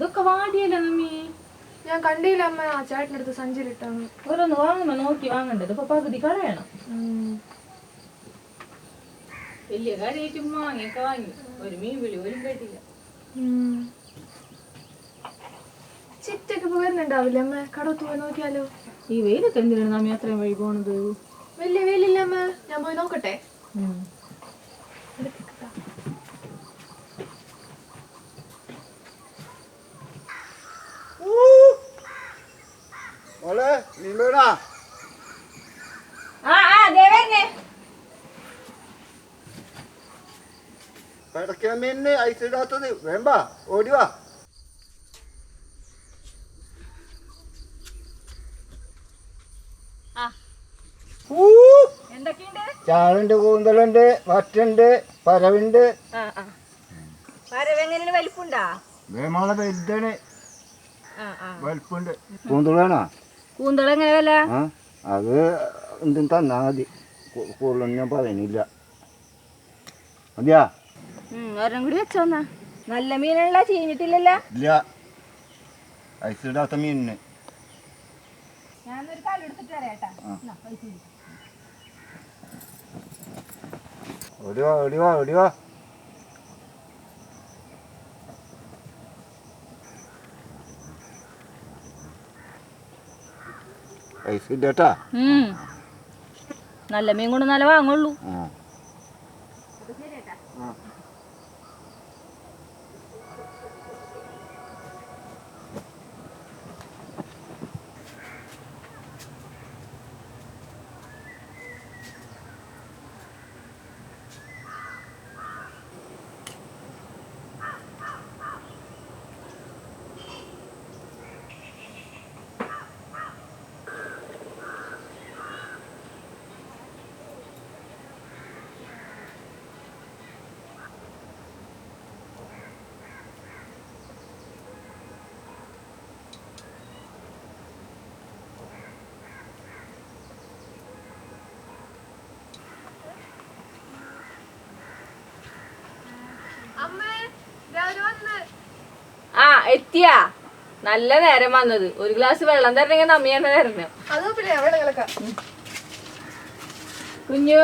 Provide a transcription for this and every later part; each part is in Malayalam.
ഇതൊക്കെ വാടിയല്ലോ നമ്മി. ഞാൻ കണ്ടില്ല അമ്മ, ആ ചേട്ടനടുത്ത് സഞ്ചരിട്ടാണ്. ഓരോന്ന് വാങ്ങുമ്പോ നോക്കി വാങ്ങണ്ടത്. ഇപ്പൊ പകുതി കളയണം. വലിയ കാര്യമായിട്ട് മാങ്ങിയൊക്കെ വാങ്ങി. ഒരു മീൻ വിളി പോലും കേട്ടില്ല. ചിറ്റൊക്കെ പോയിരുന്നുണ്ടാവില്ല അമ്മ? കടത്തു പോയി നോക്കിയാലോ? ഈ വെയിലൊക്കെ എന്തിനാണ് നമ്മി അത്രയും വഴി പോണത്? വലിയ വെയിലില്ല അമ്മ, ഞാൻ പോയി നോക്കട്ടെ. മീനിന് ഐസ് ഇടാത്തത് വേമ്പാ, ഓടിവാ. ചാളുണ്ട്, കൂന്തലുണ്ട്, വറ്റുണ്ട്, പരവുണ്ട്. വലിപ്പുണ്ടാ? വേമാളെ വലുതാണ്, വലിപ്പുണ്ട്. കൂന്തൽ വേണോ? കൂന്തൽ എങ്ങനെ വില? അത് എന്തും തന്നാ മതി, കൂടുതലൊന്നും ഞാൻ പറയുന്നില്ല. മതിയാ? ഒരെണ്ണം കൂടി വെച്ചോന്നാ. നല്ല മീനുള്ള ചീഞ്ഞിട്ടില്ലല്ലോ? ഇല്ല, ഐസ് ഇടാത്ത മീനിന്. ഞാനൊരു കാലം എടുത്തിട്ട് വരാട്ടാ. ഓടിവാ, ഓടിവാ, ഓടിവാ. ഐസ് ഇല്ലാട്ടാ. നല്ല മീൻ കൊണ്ട് നല്ല വാങ്ങുള്ളൂ. എത്തിയാ? നല്ല നേരം വന്നത്. ഒരു ഗ്ലാസ് വെള്ളം തരണെങ്കിൽ നമ്മയാണ് തരണം. കുഞ്ഞു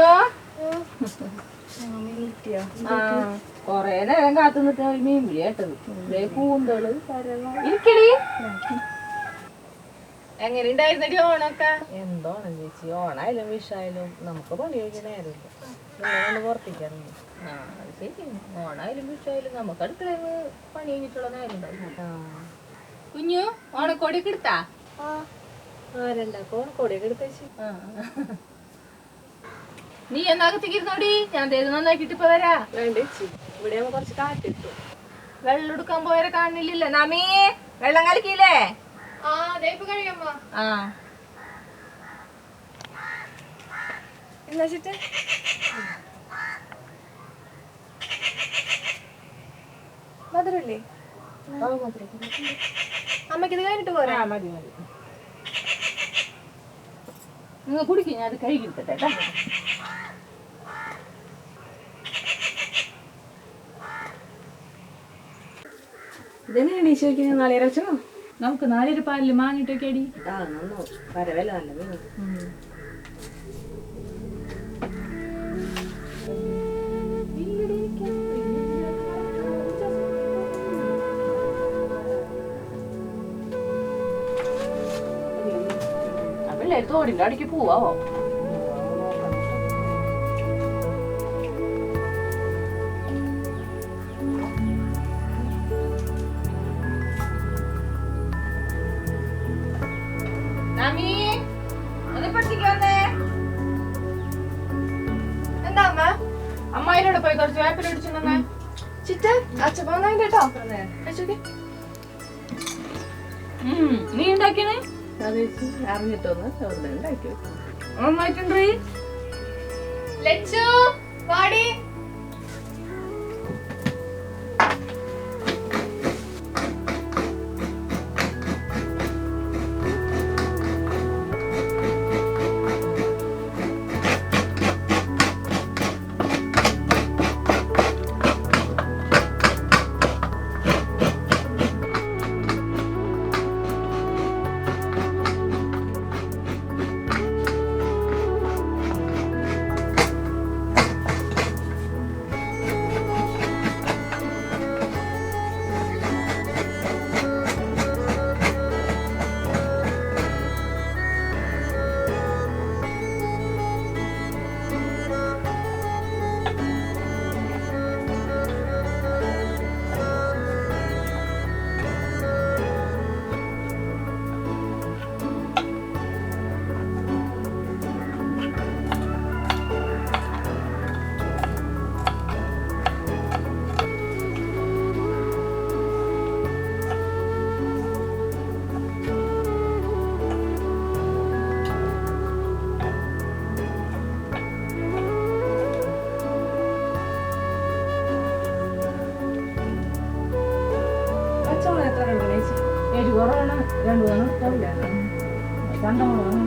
കൊറേ നേരം കാത്തു നിൽക്കാൻ ഒരു മീൻ വിളി കേട്ടത്. കൂന്തള് ഇരിക്കടി. എങ്ങനെ ഉണ്ടായിരുന്നടി ഓണൊക്കെ? എന്തോണം ചേച്ചി, ഓണായാലും വിഷായാലും നമുക്ക് പണി കഴിക്കാൻ നേരമില്ല. നിങ്ങളൊന്ന് പുറത്തേക്കാറുണ്ട്. അത് ശരി. ഓണായാലും വിഷായാലും നമുക്ക് അടുക്കളയിൽ പണി കഴിഞ്ഞിട്ടുള്ള നേരം ഉണ്ടാവും. കുഞ്ഞു ഓണക്കോടിയൊക്കെ എടുത്താ? ഓണക്കോടിയൊക്കെ എടുത്തേച്ചി. നീ എന്നാകത്തേക്ക് ഇരുന്നോടി, ഞാൻ തേത് നന്നാക്കിട്ട് ഇപ്പൊ വരാ. വേണ്ടേച്ചി, ഇവിടെ കുറച്ച് കാറ്റിട്ടു. വെള്ളം എടുക്കാൻ പോയാരെ കാണില്ല. നമീ വെള്ളം കലക്കിയില്ലേ? മധുരല്ലേ? അമ്മക്ക് ഇത് കഴിഞ്ഞിട്ട് പോരാ? മതി മതി, നിങ്ങൾ കുടിക്കും. ഞാൻ അത് കഴുകിട്ടെ. ഇതെങ്ങനെയാണ് ഈശോയ്ക്ക് നാളെ രച്ചോ? നമുക്ക് നാളെ പാലില് മാങ്ങിട്ടൊക്കെ അടി. വരവല്ല നല്ല മീൻ. അപ്പല്ലേ തോടിന്റെ അടിക്ക് പോവാവോ? അമ്മായിനോട് പോയി കുറച്ച് വേപ്പിലടിച്ചു. ചിറ്റ അച്ഛൻ പോകാൻ കേട്ടോ. നീ ഉണ്ടാക്കിയേ? അറിഞ്ഞിട്ടൊന്ന് ഉണ്ടാക്കി നന്നായിട്ടുണ്ടേ. കുറവാണ് 2 ഇഷ്ടമില്ല ചന്തമുളകാണ്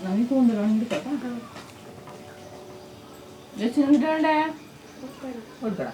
നമുക്ക് കൂന്തലാണ് കേട്ടോ വെച്ചിട്ട് വേണ്ടേ കൊടുക്കടാ